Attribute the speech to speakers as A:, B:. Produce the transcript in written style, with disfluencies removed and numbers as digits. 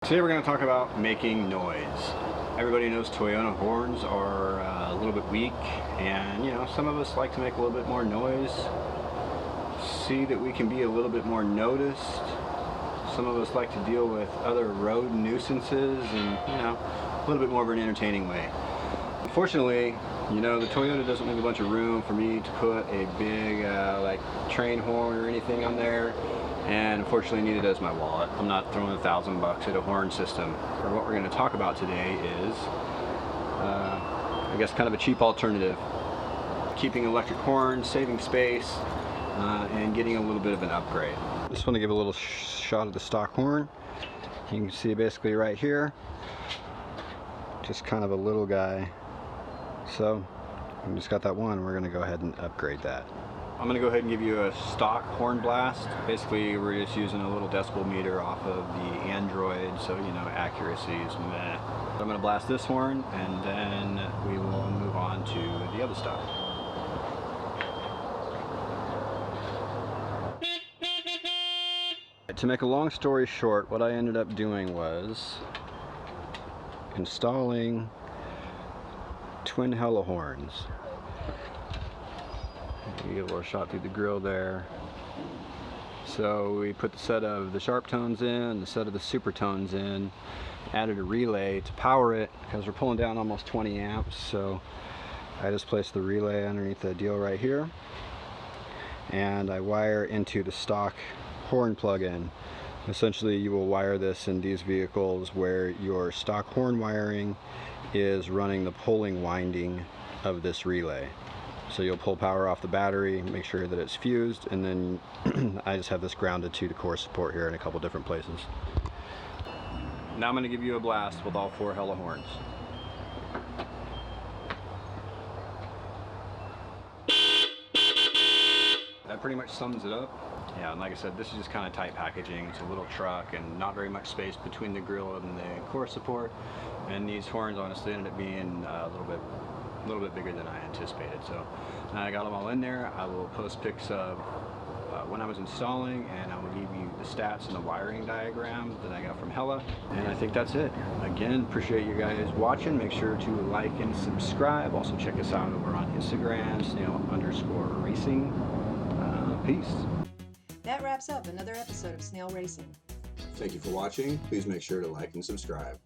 A: Today we're going to talk about making noise. Everybody knows Toyota horns are a little bit weak, and you know, some of us like to make a little bit more noise, see that we can be a little bit more noticed. Some of us like to deal with other road nuisances and, you know, a little bit more of an entertaining way. Unfortunately, you know, the Toyota doesn't leave a bunch of room for me to put a big like train horn or anything on there. And unfortunately, neither does my wallet. I'm not throwing $1,000 at a horn system. Or what we're going to talk about today is, I guess, kind of a cheap alternative. Keeping electric horns, saving space, and getting a little bit of an upgrade. Just want to give a little shot of the stock horn. You can see basically right here, just kind of a little guy. So, we just got that one. We're going to go ahead and upgrade that. I'm going to go ahead and give you a stock horn blast. Basically, we're just using a little decibel meter off of the Android, so you know, accuracy is meh. So I'm going to blast this horn, and then we will move on to the other stuff. To make a long story short, what I ended up doing was installing twin hella horns. You get a little shot through the grill there. So we put the set of the sharp tones in, the set of the super tones in, added a relay to power it because we're pulling down almost 20 amps. So I just placed the relay underneath the deal right here, and I wire into the stock horn plug-in. Essentially, you will wire this in these vehicles where your stock horn wiring is running the pulling winding of this relay. So you'll pull power off the battery, make sure that it's fused, and then I just have this grounded to the core support here in a couple different places. Now I'm going to give you a blast with all 4 hella horns. That pretty much sums it up. Yeah, and like I said, this is just kind of tight packaging. It's a little truck and not very much space between the grill and the core support. And these horns honestly ended up being a little bit bigger than I anticipated. So now I got them all in there. I will post pics of when I was installing, and I will give you the stats and the wiring diagram that I got from Hella. And I think that's it. Again, appreciate you guys watching. Make sure to like and subscribe. Also check us out over on Instagram, Snale_Racing. Peace.
B: That wraps up another episode of Snale Racing.
C: Thank you for watching. Please make sure to like and subscribe.